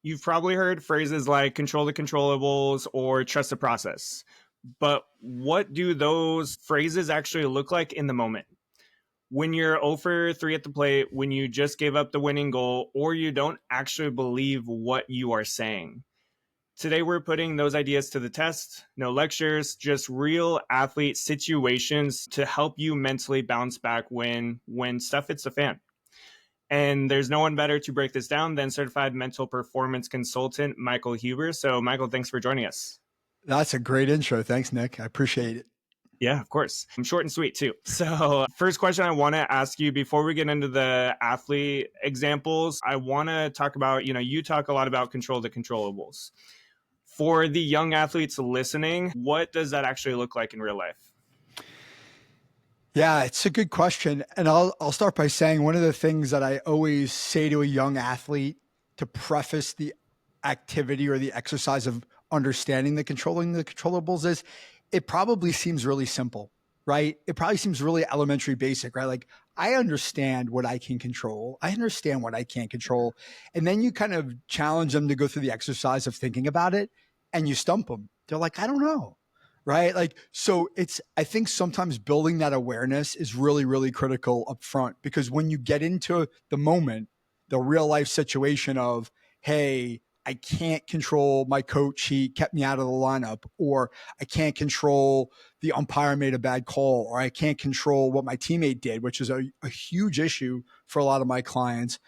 You've probably heard phrases like control the controllables or trust the process. But what do those phrases actually look like in the moment? When you're 0 for 3 at the plate, when you just gave up the winning goal, or you don't actually believe what you are saying. Today, we're putting those ideas to the test. No lectures, just real athlete situations to help you mentally bounce back when stuff hits the fan. And there's no one better to break this down than certified mental performance consultant Michael Huber. So, Michael, thanks for joining us. That's a great intro. Thanks, Nick. I appreciate it. Yeah, of course. I'm short and sweet too. So, first question I want to ask you before we get into the athlete examples, I want to talk about, you talk a lot about control the controllables. For the young athletes listening, what does that actually look like in real life? Yeah, it's a good question. And I'll start by saying one of the things that I always say to a young athlete to preface the activity or the exercise of understanding the controlling the controllables is it probably seems really simple, right? It probably seems really elementary basic, right? Like I understand what I can control. I understand what I can't control. And then you kind of challenge them to go through the exercise of thinking about it and you stump them. They're like, I don't know. Right. Like, so I think sometimes building that awareness is really, really critical up front, because when you get into the moment, the real life situation of, hey, I can't control my coach. He kept me out of the lineup, or I can't control the umpire made a bad call, or I can't control what my teammate did, which is a huge issue for a lot of my clients,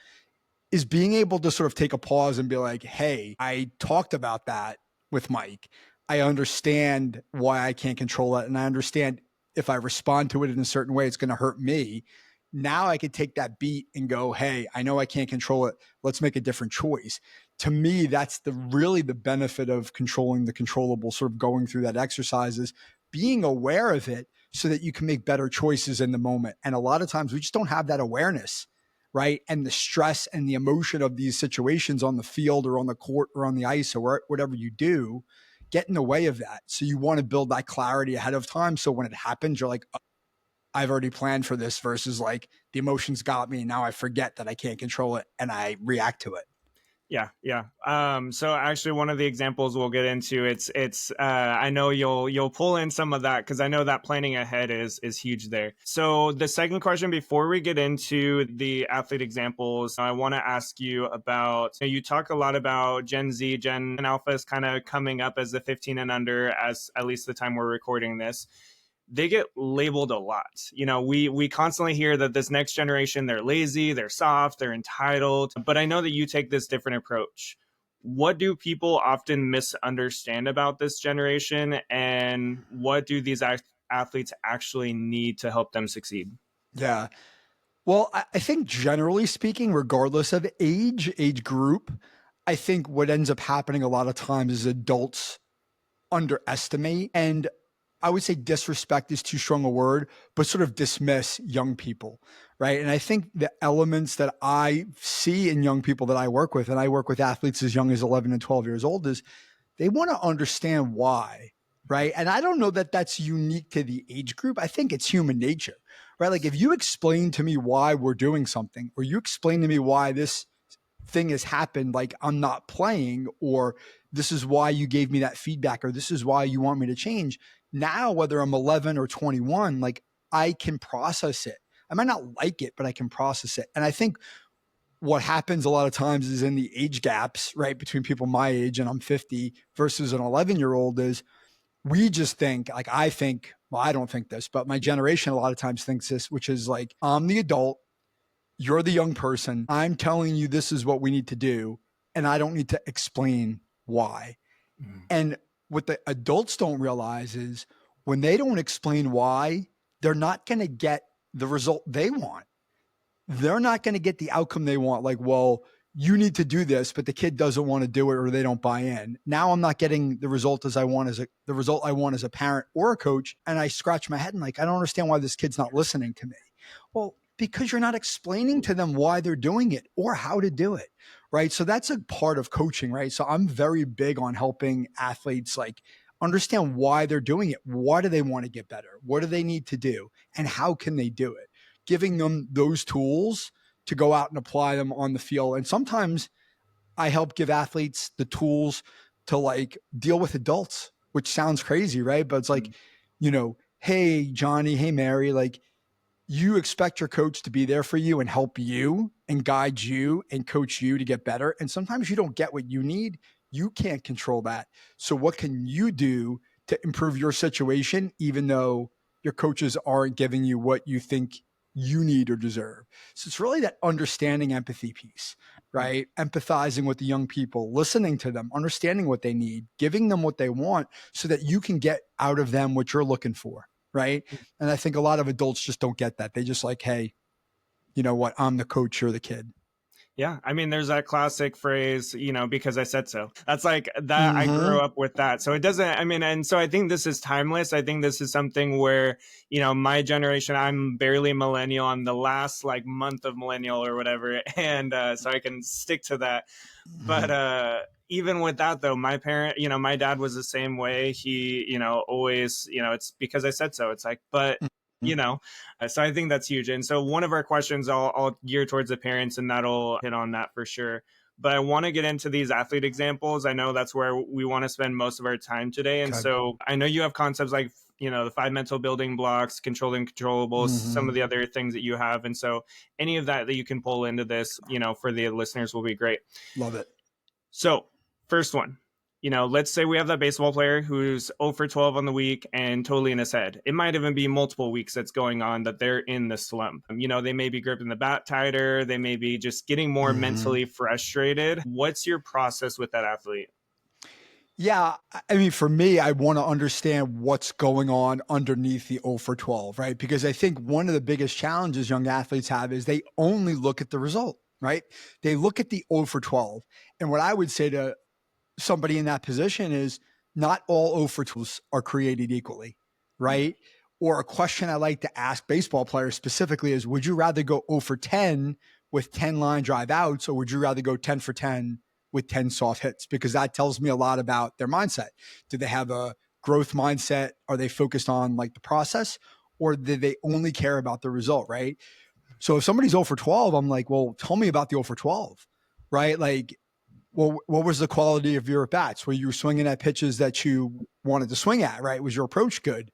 is being able to sort of take a pause and be like, hey, I talked about that with Mike. I understand why I can't control it. And I understand if I respond to it in a certain way, it's going to hurt me. Now I could take that beat and go, hey, I know I can't control it. Let's make a different choice. To me, that's really the benefit of controlling the controllable, sort of going through that exercise, is being aware of it so that you can make better choices in the moment. And a lot of times we just don't have that awareness, right? And the stress and the emotion of these situations on the field or on the court or on the ice or whatever you do get in the way of that. So you want to build that clarity ahead of time. So when it happens, you're like, oh, I've already planned for this, versus like the emotions got me and now I forget that I can't control it and I react to it. Yeah. So actually one of the examples we'll get into, I know you'll pull in some of that because I know that planning ahead is huge there. So the second question before we get into the athlete examples, I want to ask you about, you talk a lot about Gen Z, Gen Alpha is kind of coming up as the 15 and under, as at least the time we're recording this. They get labeled a lot. We constantly hear that this next generation, they're lazy, they're soft, they're entitled. But I know that you take this different approach. What do people often misunderstand about this generation? And what do these athletes actually need to help them succeed? Yeah. Well, I think generally speaking, regardless of age group, I think what ends up happening a lot of times is adults underestimate, and I would say disrespect is too strong a word, but sort of dismiss young people, right? And I think the elements that I see in young people that I work with, and I work with athletes as young as 11 and 12 years old, is they want to understand why, right? And I don't know that that's unique to the age group. I think it's human nature, right? Like if you explain to me why we're doing something, or you explain to me why this thing has happened, like I'm not playing, or this is why you gave me that feedback, or this is why you want me to change. Now, whether I'm 11 or 21, like I can process it. I might not like it, but I can process it. And I think what happens a lot of times is in the age gaps, right, between people my age, and I'm 50 versus an 11-year-old, is we just think, like, I think, well, I don't think this, but my generation a lot of times thinks this, which is like, I'm the adult, you're the young person, I'm telling you this is what we need to do, and I don't need to explain why. And what the adults don't realize is when they don't explain why, they're not going to get the result they want. They're not going to get the outcome they want. Like, well, you need to do this, but the kid doesn't want to do it, or they don't buy in. Now I'm not getting the result as I want, the result I want as a parent or a coach. And I scratch my head and like, I don't understand why this kid's not listening to me. Well, because you're not explaining to them why they're doing it or how to do it, right? So that's a part of coaching, right? So I'm very big on helping athletes like understand why they're doing it. Why do they want to get better? What do they need to do? And how can they do it? Giving them those tools to go out and apply them on the field. And sometimes I help give athletes the tools to like deal with adults, which sounds crazy, right? But it's like, hey, Johnny, hey, Mary, like you expect your coach to be there for you and help you and guide you and coach you to get better. And sometimes you don't get what you need. You can't control that. So, what can you do to improve your situation, even though your coaches aren't giving you what you think you need or deserve? So, it's really that understanding empathy piece, right? Empathizing with the young people, listening to them, understanding what they need, giving them what they want so that you can get out of them what you're looking for, right? And I think a lot of adults just don't get that. They just like, hey, you know what? I'm the coach, you're the kid. Yeah, I mean, there's that classic phrase, because I said so. That's like that. I Mm-hmm. grew up with that. So it doesn't, I mean, and so I think this is timeless. I think this is something where, my generation, I'm barely millennial. I'm the last like month of millennial or whatever. And so I can stick to that. Mm-hmm. But even with that though, my dad was the same way. He, always, it's because I said so. It's like, but Mm-hmm. you know so I think that's huge. And so one of our questions I'll gear towards the parents, and that'll hit on that for sure. But I want to get into these athlete examples. I know that's where we want to spend most of our time today. And Okay. so I know you have concepts like, the 5 mental building blocks, controlling controllables, some of Mm-hmm. the other things that you have. And so any of that you can pull into this, for the listeners will be great. Love it. So, first one, let's say we have that baseball player who's 0 for 12 on the week and totally in his head. It might even be multiple weeks that's going on that they're in the slump. They may be gripping the bat tighter. They may be just getting more Mm-hmm. mentally frustrated. What's your process with that athlete? Yeah. I mean, for me, I want to understand what's going on underneath the 0 for 12, right? Because I think one of the biggest challenges young athletes have is they only look at the result, right? They look at the 0 for 12. And what I would say to somebody in that position is not all 0 for 12s are created equally, right? Or a question I like to ask baseball players specifically is, would you rather go 0 for 10 with 10 line drive outs, or would you rather go 10 for 10 with 10 soft hits? Because that tells me a lot about their mindset. Do they have a growth mindset? Are they focused on like the process, or do they only care about the result, right? So if somebody's 0 for 12, I'm like, well, tell me about the 0 for 12, right? Like, well, what was the quality of your at bats? Were you swinging at pitches that you wanted to swing at, right? Was your approach good?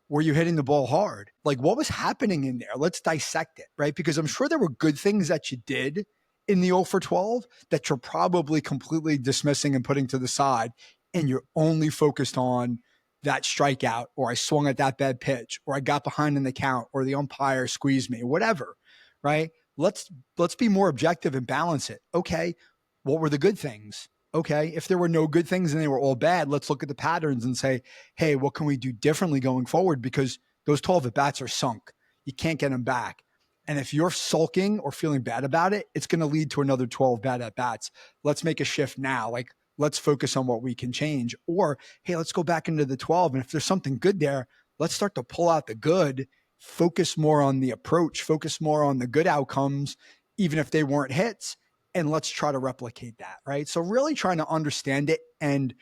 Were you hitting the ball hard? Like, what was happening in there? Let's dissect it, right? Because I'm sure there were good things that you did in the 0 for 12 that you're probably completely dismissing and putting to the side. And you're only focused on that strikeout, or I swung at that bad pitch, or I got behind in the count, or the umpire squeezed me, whatever, right? Let's be more objective and balance it. Okay, what were the good things? Okay, if there were no good things and they were all bad, let's look at the patterns and say, hey, what can we do differently going forward? Because those 12 at bats are sunk. You can't get them back. And if you're sulking or feeling bad about it, it's going to lead to another 12 bad at bats. Let's make a shift now. Like, let's focus on what we can change. Or, hey, let's go back into the 12. And if there's something good there, let's start to pull out the good, focus more on the approach, focus more on the good outcomes, even if they weren't hits. And let's try to replicate that, right? So really trying to understand it and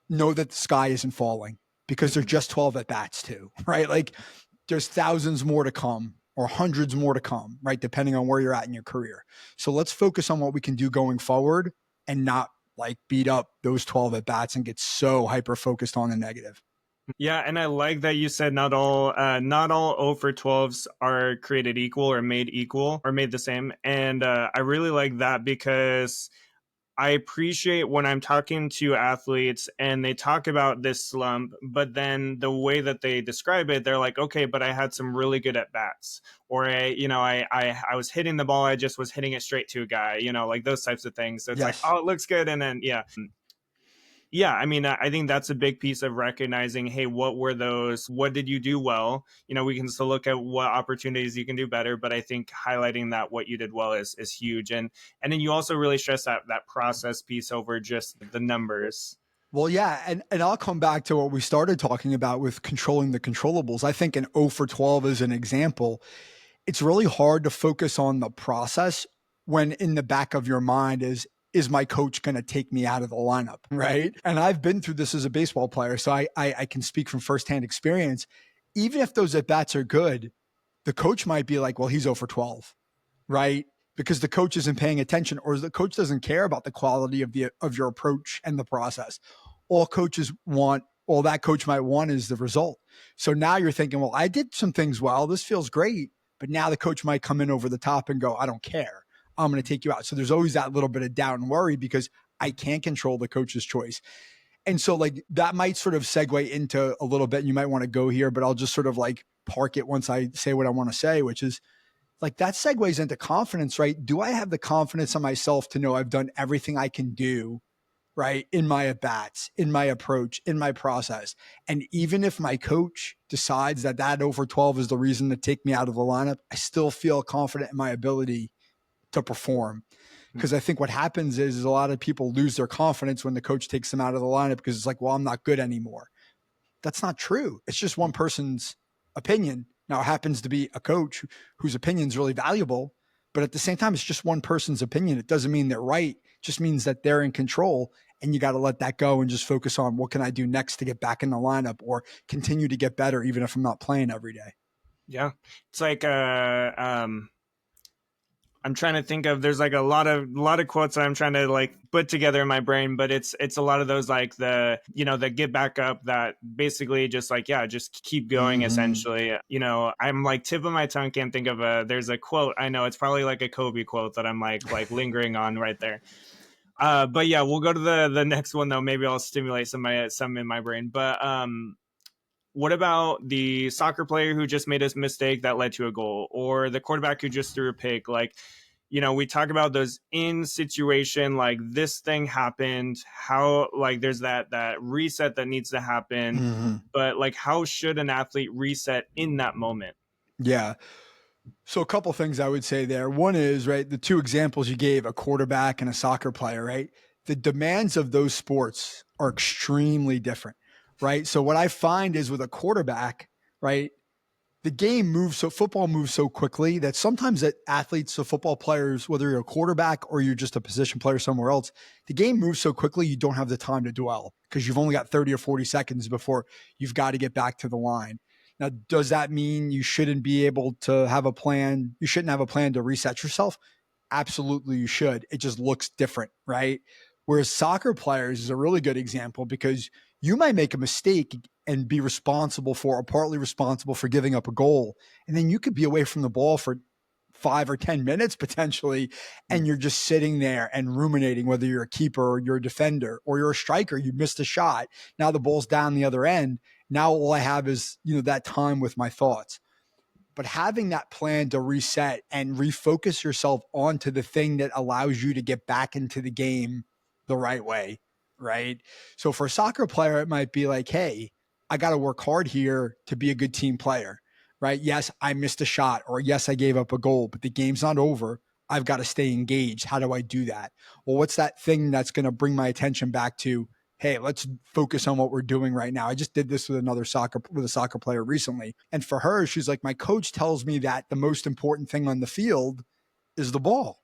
know that the sky isn't falling, because they're just 12 at bats too, right? Like there's thousands more to come, or hundreds more to come, right? Depending on where you're at in your career. So let's focus on what we can do going forward and not like beat up those 12 at bats and get so hyper focused on the negative. Yeah, and I like that you said not all 0 for 12s are created equal or made the same. And I really like that, because I appreciate when I'm talking to athletes and they talk about this slump, but then the way that they describe it, they're like, okay, but I had some really good at bats, or I was hitting the ball, I just was hitting it straight to a guy, like those types of things. So it's like, Yes. oh, it looks good, and then yeah, I mean, I think that's a big piece of recognizing, hey, what were those? What did you do well? We can still look at what opportunities you can do better, but I think highlighting that what you did well is huge. And then you also really stress that process piece over just the numbers. Well, yeah, and I'll come back to what we started talking about with controlling the controllables. I think an 0 for 12 is an example. It's really hard to focus on the process when in the back of your mind is my coach going to take me out of the lineup, right? And I've been through this as a baseball player, so I can speak from firsthand experience. Even if those at bats are good, the coach might be like, well, he's 0 for 12, right? because the coach isn't paying attention, or the coach doesn't care about the quality of your approach and the process. All that coach might want is the result. So now you're thinking, well, I did some things well. This feels great. But now the coach might come in over the top and go, I don't care. I'm going to take you out. So there's always that little bit of doubt and worry because I can't control the coach's choice. And so like that might sort of segue into a little bit, and you might want to go here, but I'll just sort of like park it once I say what I want to say, which is like that segues into confidence, right? Do I have the confidence in myself to know I've done everything I can do, right? In my at-bats, in my approach, in my process. And even if my coach decides that over 12 is the reason to take me out of the lineup, I still feel confident in my ability to perform. Because I think what happens is a lot of people lose their confidence when the coach takes them out of the lineup because it's like, well, I'm not good anymore. That's not true. It's just one person's opinion. Now, it happens to be a coach whose opinion is really valuable, but at the same time, it's just one person's opinion. It doesn't mean they're right. It just means that they're in control, and you got to let that go and just focus on what can I do next to get back in the lineup or continue to get better, even if I'm not playing every day. Yeah. It's like, I'm trying to think of, there's like a lot of quotes that I'm trying to like put together in my brain, but it's a lot of those like the get back up, that basically just like, yeah, just keep going. Essentially, I'm like tip of my tongue can't think of there's a quote. I know it's probably like a Kobe quote that I'm like lingering on right there. But yeah, we'll go to the next one though. Maybe I'll stimulate some in my brain. But what about the soccer player who just made a mistake that led to a goal, or the quarterback who just threw a pick? Like, we talk about those in situation, like this thing happened, how like there's that reset that needs to happen. But like, how should an athlete reset in that moment? Yeah. So a couple things I would say there. One is, right, the two examples you gave, a quarterback and a soccer player, right? The demands of those sports are extremely different, right? So what I find is with a quarterback, right, football moves so quickly that sometimes that athletes, so football players, whether you're a quarterback or you're just a position player somewhere else, the game moves so quickly you don't have the time to dwell because you've only got 30 or 40 seconds before you've got to get back to the line. Now, does that mean you shouldn't be able to have a plan? You shouldn't have a plan to reset yourself? Absolutely, you should. It just looks different, right? Whereas soccer players is a really good example because you might make a mistake and be responsible for, or partly responsible for, giving up a goal. And then you could be away from the ball for 5 or 10 minutes potentially. And you're just sitting there and ruminating, whether you're a keeper or you're a defender or you're a striker, you missed a shot. Now the ball's down the other end. Now all I have is, that time with my thoughts. But having that plan to reset and refocus yourself onto the thing that allows you to get back into the game the right way, right? So for a soccer player, it might be like, hey, I got to work hard here to be a good team player, right? Yes, I missed a shot, or yes, I gave up a goal, but the game's not over. I've got to stay engaged. How do I do that? Well, what's that thing that's going to bring my attention back to, hey, let's focus on what we're doing right now. I just did this with a soccer player recently. And for her, she's like, my coach tells me that the most important thing on the field is the ball.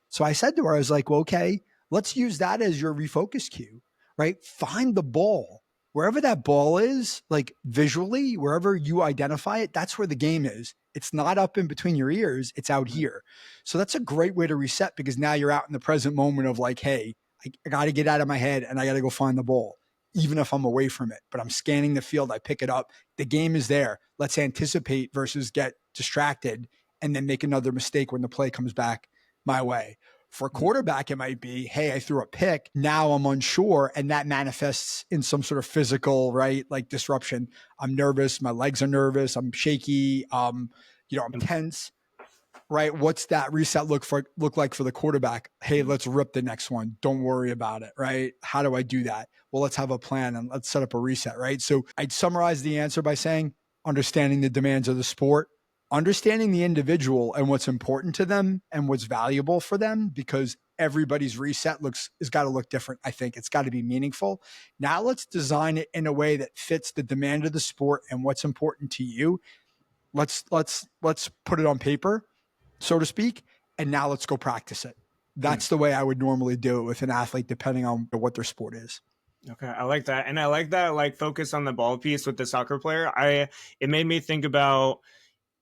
So I said to her, I was like, well, okay, let's use that as your refocus cue, right? Find the ball. Wherever that ball is, like visually, wherever you identify it, that's where the game is. It's not up in between your ears. It's out here. So that's a great way to reset, because now you're out in the present moment of like, hey, I got to get out of my head and I got to go find the ball, even if I'm away from it. But I'm scanning the field. I pick it up. The game is there. Let's anticipate versus get distracted and then make another mistake when the play comes back my way. For a quarterback, it might be, hey, I threw a pick. Now I'm unsure. And that manifests in some sort of physical, right? Like disruption. I'm nervous. My legs are nervous. I'm shaky. I'm tense. Right? What's that reset look like for the quarterback? Hey, let's rip the next one. Don't worry about it. Right? How do I do that? Well, let's have a plan and let's set up a reset. Right? So I'd summarize the answer by saying, understanding the demands of the sport, understanding the individual and what's important to them and what's valuable for them, because everybody's reset has got to look different. I think it's got to be meaningful. Now let's design it in a way that fits the demand of the sport and what's important to you. Let's put it on paper, so to speak, and now let's go practice it. That's the way I would normally do it with an athlete, depending on what their sport is. Okay, I like that. And I like that, like, focus on the ball piece with the soccer player. It made me think about,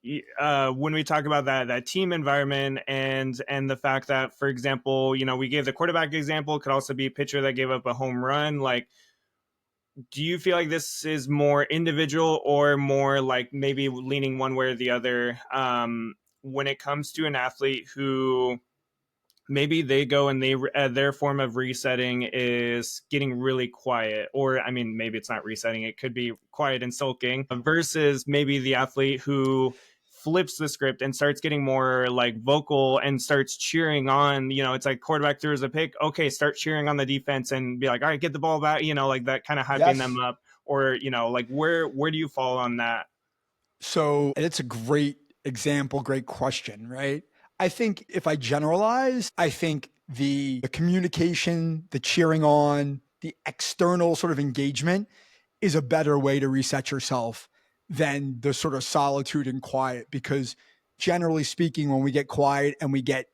when we talk about that team environment and the fact that, for example, we gave the quarterback example, it could also be a pitcher that gave up a home run. Like, do you feel like this is more individual or more like maybe leaning one way or the other, when it comes to an athlete who maybe they go and their form of resetting is getting really quiet, or I mean, maybe it's not resetting, it could be quiet and sulking, versus maybe the athlete who flips the script and starts getting more like vocal and starts cheering on, it's like quarterback throws a pick, okay, start cheering on the defense and be like, all right, get the ball back, like that, kind of hyping them Yes. up. Or like where do you fall on that? So it's a great example, great question, right? I think if I generalize, I think the communication, the cheering on, the external sort of engagement is a better way to reset yourself than the sort of solitude and quiet. Because generally speaking, when we get quiet and we get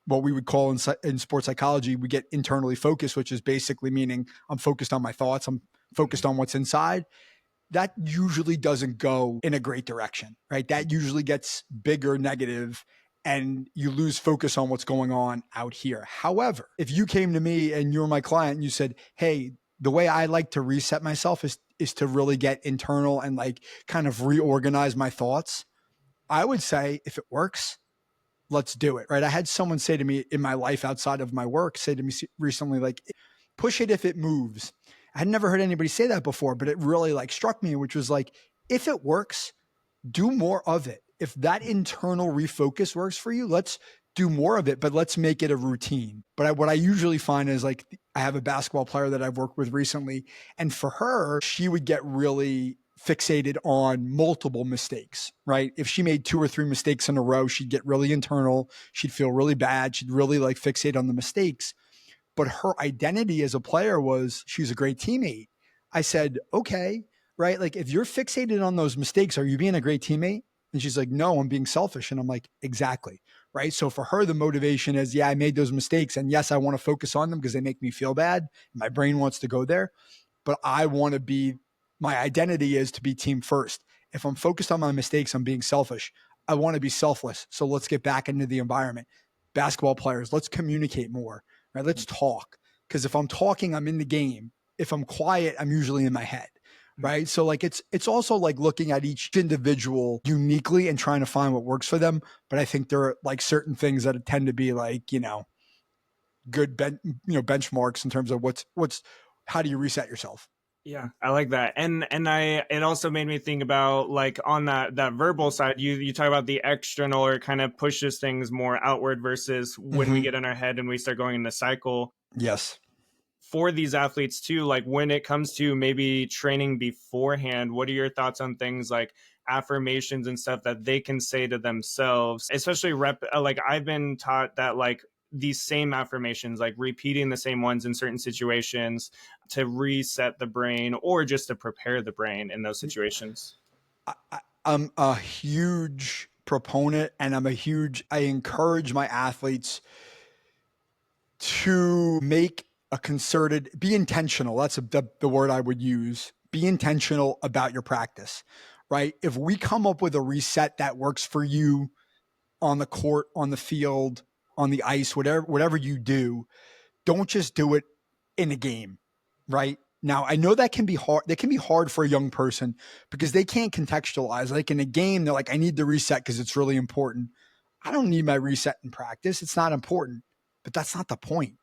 what we would call in sports psychology, we get internally focused, which is basically meaning I'm focused on my thoughts, I'm focused on what's inside. That usually doesn't go in a great direction, right? That usually gets bigger negative and you lose focus on what's going on out here. However, if you came to me and you're my client and you said, hey, the way I like to reset myself is to really get internal and like kind of reorganize my thoughts, I would say if it works, let's do it, right? I had someone say to me in my life outside of my work, say to me recently, like, push it if it moves. I had never heard anybody say that before, but it really like struck me, which was like, if it works, do more of it. If that internal refocus works for you, let's do more of it, but let's make it a routine. But what I usually find is like, I have a basketball player that I've worked with recently, and for her, she would get really fixated on multiple mistakes, right? If she made 2 or 3 mistakes in a row, she'd get really internal. She'd feel really bad. She'd really like fixate on the mistakes. But her identity as a player was she was a great teammate. I said, okay, right? Like if you're fixated on those mistakes, are you being a great teammate? And she's like, no, I'm being selfish. And I'm like, exactly. Right. So for her, the motivation is, yeah, I made those mistakes. And yes, I want to focus on them because they make me feel bad. My brain wants to go there. But I want to be, my identity is to be team first. If I'm focused on my mistakes, I'm being selfish. I want to be selfless. So let's get back into the environment. Basketball players, let's communicate more, right? Let's talk. Because if I'm talking, I'm in the game. If I'm quiet, I'm usually in my head, right? So like it's also like looking at each individual uniquely and trying to find what works for them. But I think there are like certain things that tend to be like, good benchmarks in terms of what's how do you reset yourself? Yeah, I like that. And it also made me think about like on that verbal side, you talk about the external, or kind of pushes things more outward versus when we Mm-hmm. get in our head and we start going in the cycle. Yes. For these athletes too, like when it comes to maybe training beforehand, what are your thoughts on things like affirmations and stuff that they can say to themselves, especially like I've been taught that like these same affirmations, like repeating the same ones in certain situations to reset the brain or just to prepare the brain in those situations. I'm a huge proponent and I encourage my athletes to make a concerted, be intentional. That's the word I would use. Be intentional about your practice, right? If we come up with a reset that works for you on the court, on the field, on the ice, whatever you do, don't just do it in a game, right? Now, I know that can be hard. That can be hard for a young person because they can't contextualize. Like in a game, they're like, I need the reset because it's really important. I don't need my reset in practice. It's not important, but that's not the point,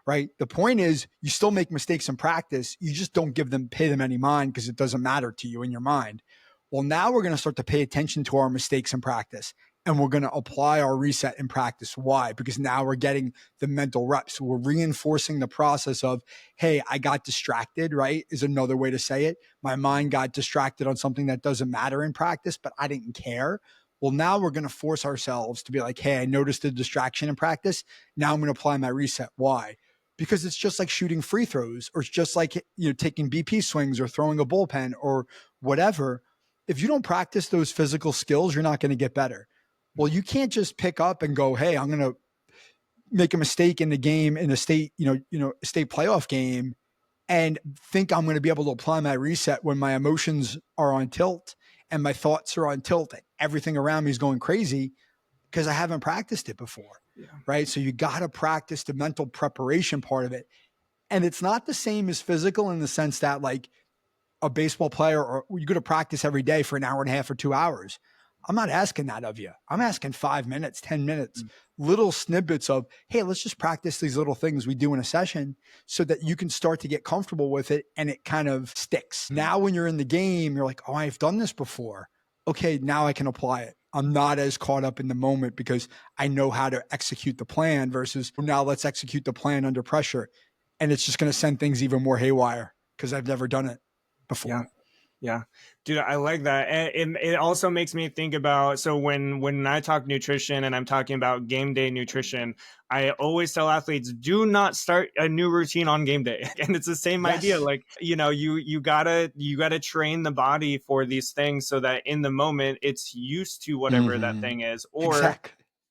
right? The point is you still make mistakes in practice. You just don't pay them any mind because it doesn't matter to you in your mind. Well, now we're going to start to pay attention to our mistakes in practice and we're going to apply our reset in practice. Why? Because now we're getting the mental reps. We're reinforcing the process of, hey, I got distracted, right? Is another way to say it. My mind got distracted on something that doesn't matter in practice, but I didn't care. Well, now we're going to force ourselves to be like, hey, I noticed a distraction in practice. Now I'm going to apply my reset. Why? Because it's just like shooting free throws, or it's just like, taking BP swings or throwing a bullpen or whatever. If you don't practice those physical skills, you're not going to get better. Well, you can't just pick up and go, hey, I'm going to make a mistake in the game in a state, state playoff game and think I'm going to be able to apply my reset when my emotions are on tilt and my thoughts are on tilt. Everything around me is going crazy because I haven't practiced it before. Yeah. Right. So you got to practice the mental preparation part of it. And it's not the same as physical in the sense that like a baseball player or you're going to practice every day for an hour and a half or 2 hours. I'm not asking that of you. I'm asking 5 minutes, 10 minutes, little snippets of, hey, let's just practice these little things we do in a session so that you can start to get comfortable with it and it kind of sticks. Now, when you're in the game, you're like, oh, I've done this before. Okay, now I can apply it. I'm not as caught up in the moment because I know how to execute the plan versus now let's execute the plan under pressure. And it's just going to send things even more haywire because I've never done it before. Yeah. Yeah, dude, I like that. And it also makes me think about, so when I talk nutrition and I'm talking about game day nutrition, I always tell athletes, do not start a new routine on game day. And it's the same idea. Like, you know, you gotta train the body for these things so that in the moment it's used to whatever that thing is, or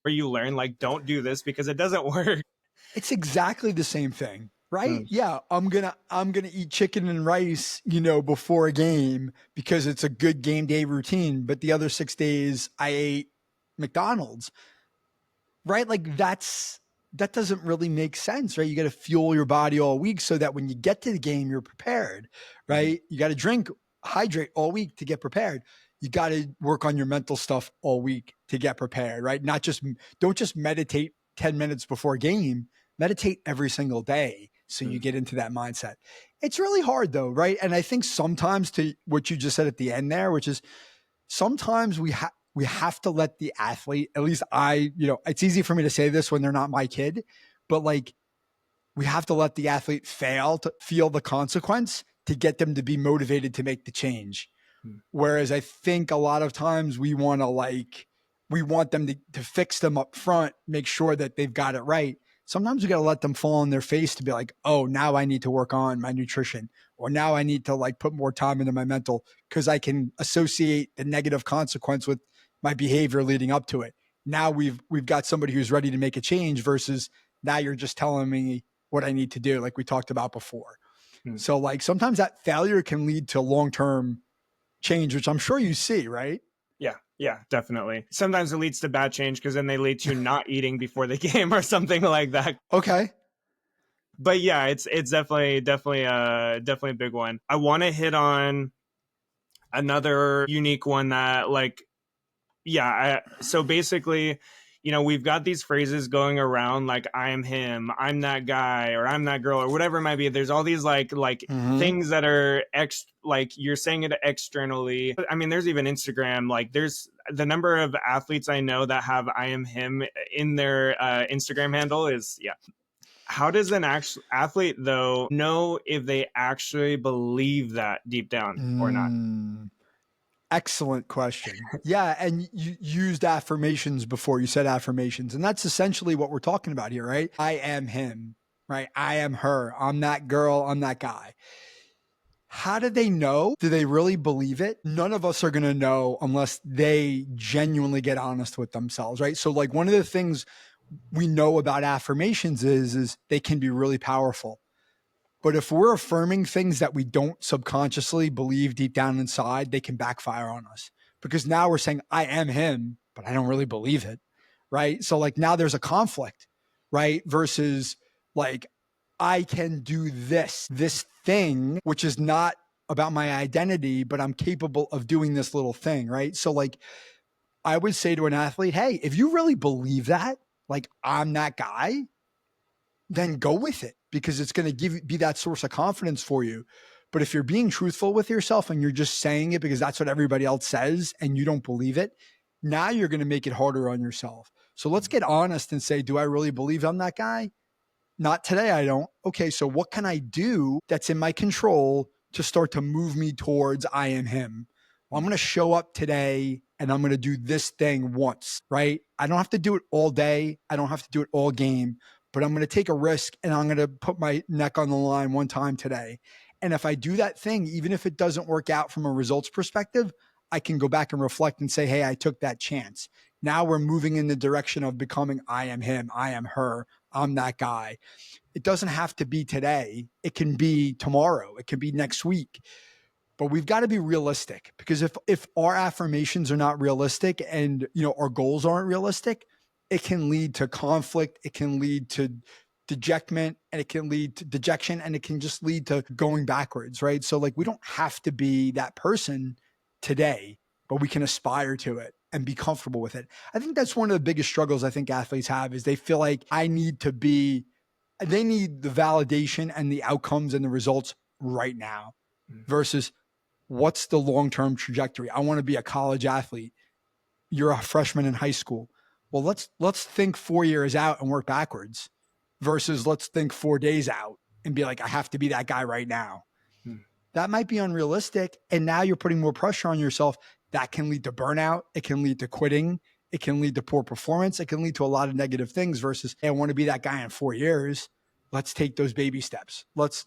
you learn like, don't do this because it doesn't work. It's exactly the same thing. Right? Yeah, I'm gonna eat chicken and rice, you know, before a game because it's a good game day routine. But the other 6 days I ate McDonald's. Right? Like that doesn't really make sense, right? You got to fuel your body all week so that when you get to the game, you're prepared, right? You got to hydrate all week to get prepared. You got to work on your mental stuff all week to get prepared, right? Don't just meditate 10 minutes before a game, meditate every single day. So you get into that mindset. It's really hard though, right? And I think sometimes to what you just said at the end there, which is sometimes we have to let the athlete, at least it's easy for me to say this when they're not my kid, but like we have to let the athlete fail to feel the consequence to get them to be motivated to make the change. Whereas I think a lot of times we want them to fix them up front, make sure that they've got it right. Sometimes we got to let them fall on their face to be like, oh, now I need to work on my nutrition, or now I need to like put more time into my mental because I can associate the negative consequence with my behavior leading up to it. Now we've got somebody who's ready to make a change versus now you're just telling me what I need to do, like we talked about before. So like sometimes that failure can lead to long-term change, which I'm sure you see, right? Yeah, definitely. Sometimes it leads to bad change because then they lead to not eating before the game or something like that. Okay. But yeah, it's definitely a big one. I want to hit on another unique one that like, so basically, you know, we've got these phrases going around like I am him, I'm that guy, or I'm that girl, or whatever it might be. There's all these like things that are like you're saying it externally. I mean, there's even Instagram. Like there's the number of athletes I know that have I am him in their Instagram handle is How does an actual athlete though know if they actually believe that deep down or not? Excellent question. Yeah. And you used affirmations before. You said affirmations. And that's essentially what we're talking about here, right? I am him, right? I am her. I'm that girl. I'm that guy. How do they know? Do they really believe it? None of us are going to know unless they genuinely get honest with themselves, right? So like one of the things we know about affirmations is they can be really powerful. But if we're affirming things that we don't subconsciously believe deep down inside, they can backfire on us because now we're saying, I am him, but I don't really believe it. Right. So like now there's a conflict, right? Versus like, I can do this thing, which is not about my identity, but I'm capable of doing this little thing. Right. So like, I would say to an athlete, hey, if you really believe that, like I'm that guy, then go with it because it's going to be that source of confidence for you. But if you're being truthful with yourself and you're just saying it because that's what everybody else says and you don't believe it, now you're going to make it harder on yourself. So let's get honest and say, do I really believe I'm that guy? Not today, I don't. Okay, so what can I do that's in my control to start to move me towards I am him? Well, I'm going to show up today and I'm going to do this thing once, right? I don't have to do it all day. I don't have to do it all game, but I'm going to take a risk and I'm going to put my neck on the line one time today. And if I do that thing, even if it doesn't work out from a results perspective, I can go back and reflect and say, hey, I took that chance. Now we're moving in the direction of becoming I am him, I am her, I'm that guy. It doesn't have to be today. It can be tomorrow. It can be next week. but we've got to be realistic, because if our affirmations are not realistic and our goals aren't realistic, it can lead to conflict, it can lead to dejectment, and it can lead to dejection, and it can just lead to going backwards, right? So like we don't have to be that person today, but we can aspire to it and be comfortable with it. I think that's one of the biggest struggles I think athletes have, is they feel like they need the validation and the outcomes and the results right now versus what's the long-term trajectory. I want to be a college athlete. You're a freshman in high school. Well, let's think 4 years out and work backwards versus let's think 4 days out and be like, I have to be that guy right now. That might be unrealistic. And now you're putting more pressure on yourself. That can lead to burnout. It can lead to quitting. It can lead to poor performance. It can lead to a lot of negative things versus, hey, I want to be that guy in 4 years. Let's take those baby steps. Let's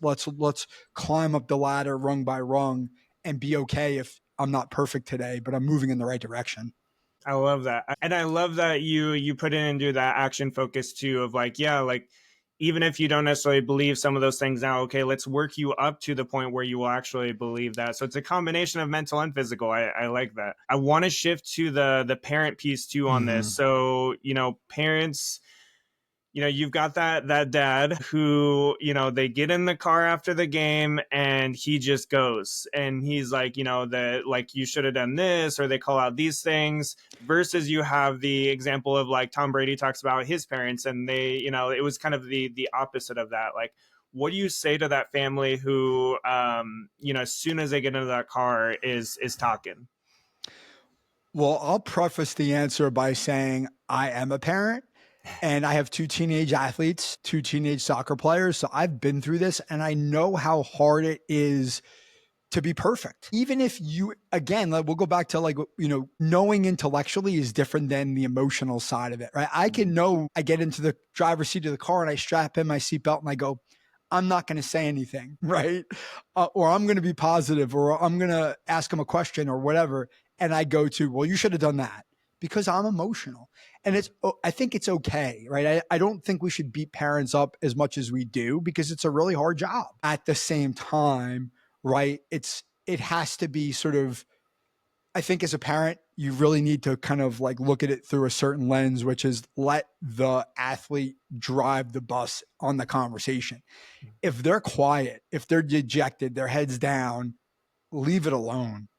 climb up the ladder rung by rung and be okay if I'm not perfect today, but I'm moving in the right direction. I love that. And I love that you put in and do that action focus too, of like, yeah, like even if you don't necessarily believe some of those things now, okay, let's work you up to the point where you will actually believe that. So it's a combination of mental and physical. I like that. I want to shift to the parent piece too on this. So, parents, you've got that dad who, they get in the car after the game and he just goes and he's like, like you should have done this, or they call out these things, versus you have the example of like Tom Brady talks about his parents and they, it was kind of the opposite of that. Like, what do you say to that family who, as soon as they get into that car is talking? Well, I'll preface the answer by saying I am a parent. And I have 2 teenage athletes, 2 teenage soccer players. So I've been through this and I know how hard it is to be perfect. Even if you, again, we'll go back to like, knowing intellectually is different than the emotional side of it, right? I can know, I get into the driver's seat of the car and I strap in my seatbelt and I go, I'm not going to say anything, right? Or I'm going to be positive, or I'm going to ask him a question or whatever. And I go to, well, you should have done that, because I'm emotional. And I think it's okay, right? I don't think we should beat parents up as much as we do, because it's a really hard job. At the same time, right, it has to be sort of, I think as a parent, you really need to kind of like look at it through a certain lens, which is let the athlete drive the bus on the conversation. If they're quiet, if they're dejected, their heads down, leave it alone,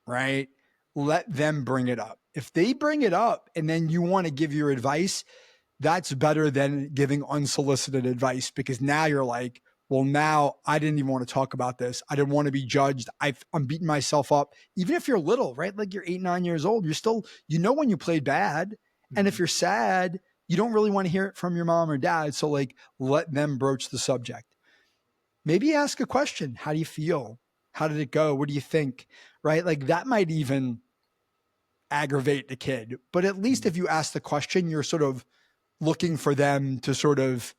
right? Let them bring it up. If they bring it up and then you want to give your advice, that's better than giving unsolicited advice, because now you're like, well, now I didn't even want to talk about this. I didn't want to be judged. I'm beating myself up. Even if you're little, right? Like you're 8, 9 years old, you're still, when you played bad. And if you're sad, you don't really want to hear it from your mom or dad. So like, let them broach the subject. Maybe ask a question. How do you feel? How did it go? What do you think? Right? Like that might even aggravate the kid. But at least if you ask the question, you're sort of looking for them to sort of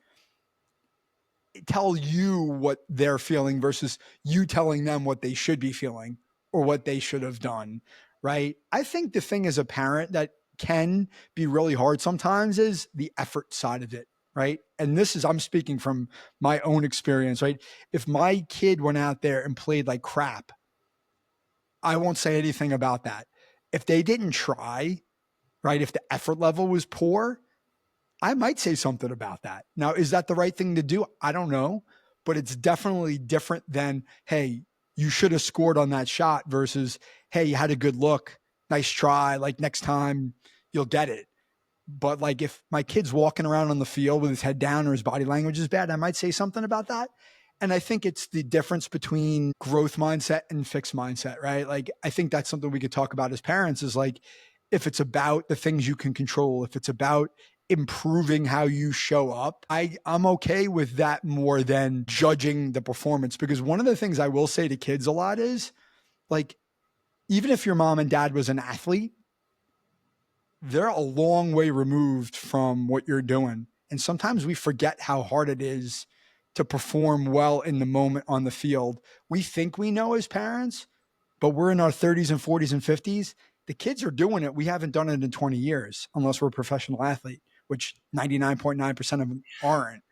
tell you what they're feeling versus you telling them what they should be feeling or what they should have done. Right? I think the thing as a parent that can be really hard sometimes is the effort side of it. Right. And I'm speaking from my own experience, right? If my kid went out there and played like crap, I won't say anything about that. If they didn't try, right? If the effort level was poor, I might say something about that. Now, is that the right thing to do? I don't know, but it's definitely different than, hey, you should have scored on that shot versus, hey, you had a good look. Nice try. Like next time you'll get it. But like if my kid's walking around on the field with his head down or his body language is bad, I might say something about that. And I think it's the difference between growth mindset and fixed mindset, right? Like, I think that's something we could talk about as parents is like, if it's about the things you can control, if it's about improving how you show up, I'm okay with that more than judging the performance. Because one of the things I will say to kids a lot is like, even if your mom and dad was an athlete, they're a long way removed from what you're doing. And sometimes we forget how hard it is to perform well in the moment on the field. We think we know as parents, but we're in our 30s and 40s and 50s. The kids are doing it. We haven't done it in 20 years, unless we're a professional athlete, which 99.9% of them aren't,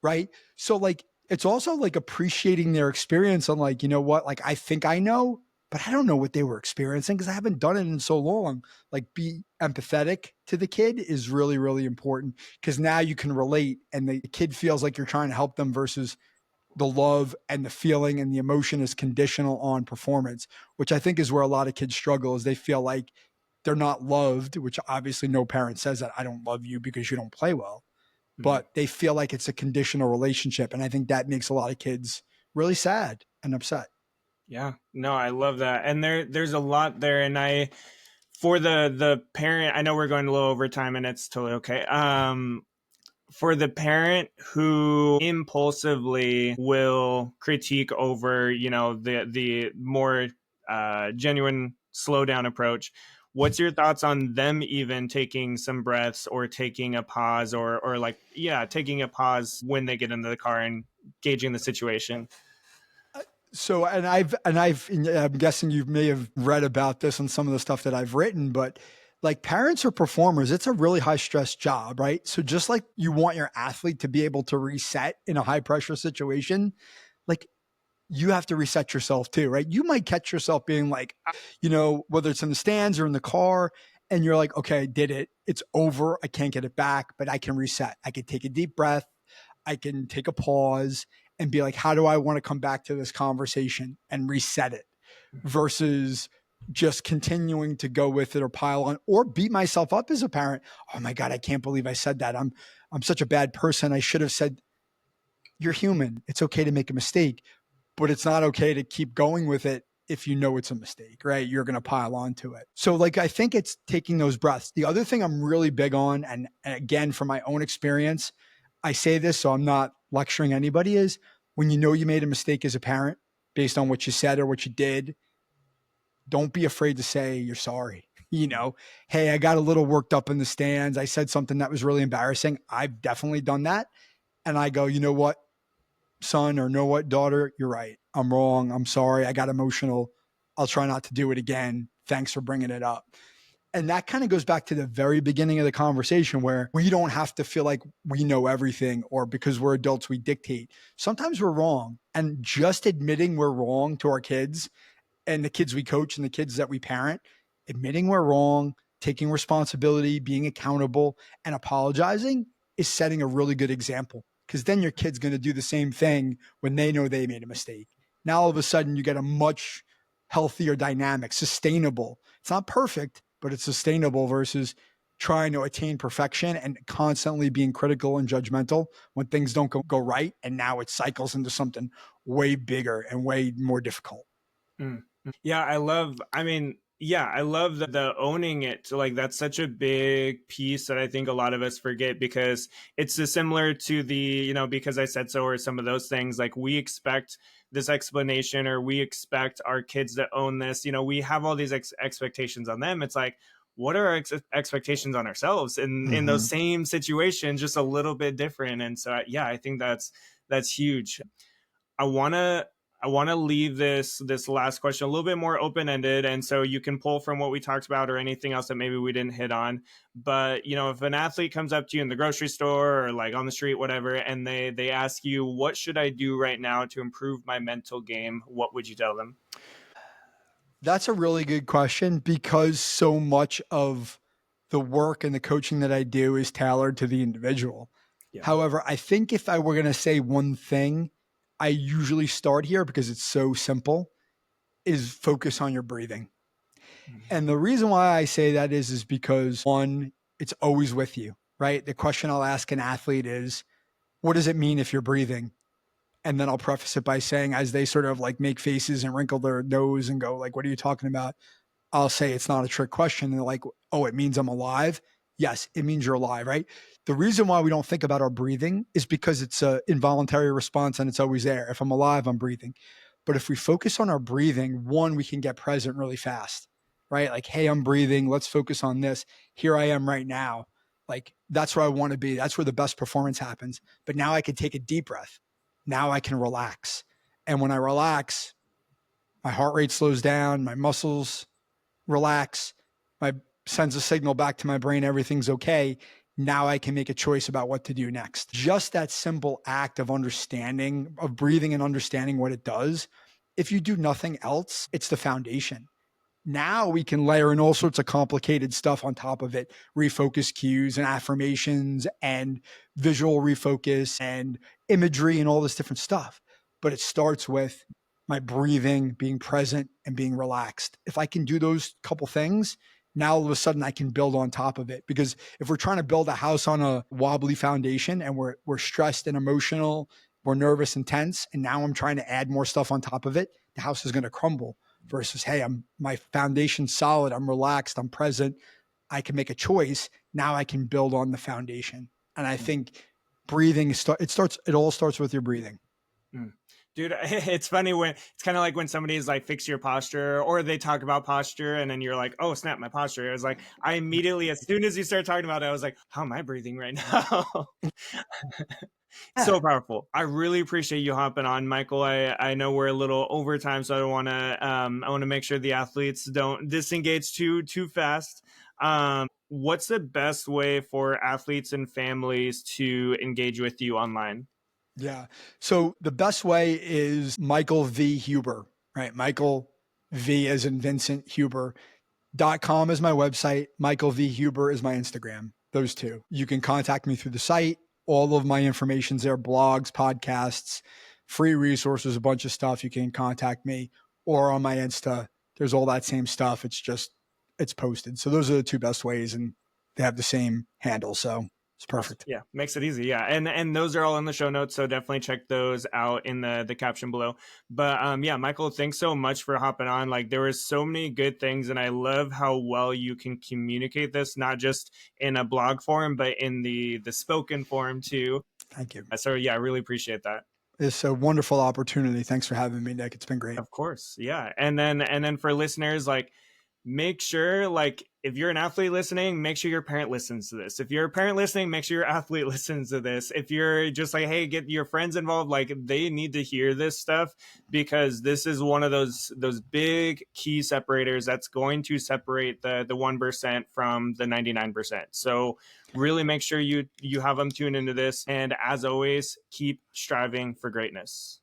right? So like, it's also like appreciating their experience on like, you know what, like I think I know, but I don't know what they were experiencing because I haven't done it in so long. Like, be empathetic to the kid is really, really important, because now you can relate and the kid feels like you're trying to help them versus the love and the feeling and the emotion is conditional on performance, which I think is where a lot of kids struggle, is they feel like they're not loved, which obviously no parent says that, I don't love you because you don't play well, Mhm. but they feel like it's a conditional relationship. And I think that makes a lot of kids really sad and upset. Yeah, no, I love that, and there's a lot there, and I for the parent, I know we're going a little over time, and it's totally okay. For the parent who impulsively will critique over, the more genuine slow down approach, what's your thoughts on them even taking some breaths or taking a pause, or like, yeah, taking a pause when they get into the car and gauging the situation? So, I'm guessing you may have read about this on some of the stuff that I've written, but like, parents or performers, it's a really high stress job, right? So just like you want your athlete to be able to reset in a high pressure situation, like, you have to reset yourself too, right? You might catch yourself being like, whether it's in the stands or in the car, and you're like, okay, I did it. It's over. I can't get it back, but I can reset. I can take a deep breath. I can take a pause and be like, how do I want to come back to this conversation and reset it, versus just continuing to go with it or pile on or beat myself up as a parent. Oh my God, I can't believe I said that. I'm such a bad person. I should have said, you're human. It's okay to make a mistake, but it's not okay to keep going with it if you know it's a mistake, right? You're going to pile onto it. So, like, I think it's taking those breaths. The other thing I'm really big on, and again, from my own experience, I say this so I'm not lecturing anybody, is when you know you made a mistake as a parent based on what you said or what you did, don't be afraid to say you're sorry. Hey, I got a little worked up in the stands. I said something that was really embarrassing. I've definitely done that. And I go, you know what, son, or know what, daughter, you're right. I'm wrong. I'm sorry. I got emotional. I'll try not to do it again. Thanks for bringing it up. And that kind of goes back to the very beginning of the conversation, where we don't have to feel like we know everything, or because we're adults, we dictate. Sometimes we're wrong. And just admitting we're wrong to our kids and the kids we coach and the kids that we parent, admitting we're wrong, taking responsibility, being accountable, and apologizing is setting a really good example, because then your kid's going to do the same thing when they know they made a mistake. Now, all of a sudden, you get a much healthier dynamic, sustainable. It's not perfect, but it's sustainable, versus trying to attain perfection and constantly being critical and judgmental when things don't go right. And now it cycles into something way bigger and way more difficult. Mm. Yeah, I love the owning it. Like, that's such a big piece that I think a lot of us forget, because it's similar to the, because I said so, or some of those things. Like, we expect this explanation, or we expect our kids to own this. We have all these expectations on them. It's like, what are our expectations on ourselves in those Mm-hmm. same situations, just a little bit different? And so, yeah, I think that's huge. I want to I want to leave this last question a little bit more open ended, and so you can pull from what we talked about or anything else that maybe we didn't hit on. But if an athlete comes up to you in the grocery store or like on the street, whatever, and they ask you, "What should I do right now to improve my mental game?" What would you tell them? That's a really good question, because so much of the work and the coaching that I do is tailored to the individual. Yeah. However, I think if I were going to say one thing, I usually start here because it's so simple, is focus on your breathing. And the reason why I say that is because, one, it's always with you, right? The question I'll ask an athlete is, what does it mean if you're breathing? And then I'll preface it by saying, as they sort of like make faces and wrinkle their nose and go like, what are you talking about? I'll say it's not a trick question. And they're like, oh, it means I'm alive. Yes, it means you're alive, right? The reason why we don't think about our breathing is because it's an involuntary response and it's always there. If I'm alive, I'm breathing. But if we focus on our breathing, one, we can get present really fast, right? Like, hey, I'm breathing. Let's focus on this. Here I am right now. Like, that's where I want to be. That's where the best performance happens. But now I can take a deep breath. Now I can relax. And when I relax, my heart rate slows down, my muscles relax, my sends a signal back to my brain, everything's okay. Now I can make a choice about what to do next. Just that simple act of understanding, of breathing and understanding what it does, if you do nothing else, it's the foundation. Now we can layer in all sorts of complicated stuff on top of it, refocus cues and affirmations and visual refocus and imagery and all this different stuff. But it starts with my breathing, being present, and being relaxed. If I can do those couple things, now all of a sudden I can build on top of it. Because if we're trying to build a house on a wobbly foundation and we're stressed and emotional, we're nervous and tense, and now I'm trying to add more stuff on top of it, the house is going to crumble. Versus, hey, my foundation's solid, I'm relaxed, I'm present, I can make a choice. Now I can build on the foundation. And I think breathing it all starts with your breathing. Dude, it's funny when it's kind of like when somebody's like, fix your posture, or they talk about posture, and then you're like, oh, snap, my posture. It was like, I immediately, as soon as you started talking about it, I was like, how am I breathing right now? Yeah. So powerful. I really appreciate you hopping on, Michael. I know we're a little over time, so I want to make sure the athletes don't disengage too fast. What's the best way for athletes and families to engage with you online? Yeah. So the best way is Michael V. Huber, right? Michael V as in Vincent Huber.com is my website. Michael V. Huber is my Instagram. Those two. You can contact me through the site. All of my information's there, blogs, podcasts, free resources, a bunch of stuff. You can contact me, or on my Insta. There's all that same stuff. It's posted. So those are the two best ways, and they have the same handle. So it's Awesome. perfect. Yeah, makes it easy. Yeah, and those are all in the show notes, so definitely check those out in the caption below. But yeah, Michael, thanks so much for hopping on. Like, there was so many good things, and I love how well you can communicate this, not just in a blog form, but in the spoken form too. Thank you. So yeah, I really appreciate that. It's a wonderful opportunity. Thanks for having me, Nick. It's been great. Of course. Yeah. And then for listeners, like, make sure, like, if you're an athlete listening, make sure your parent listens to this. If you're a parent listening, make sure your athlete listens to this. If you're just like, hey, get your friends involved, like, they need to hear this stuff, because this is one of those big key separators that's going to separate the 1% from the 99%. So really make sure you have them tune into this. And as always, keep striving for greatness.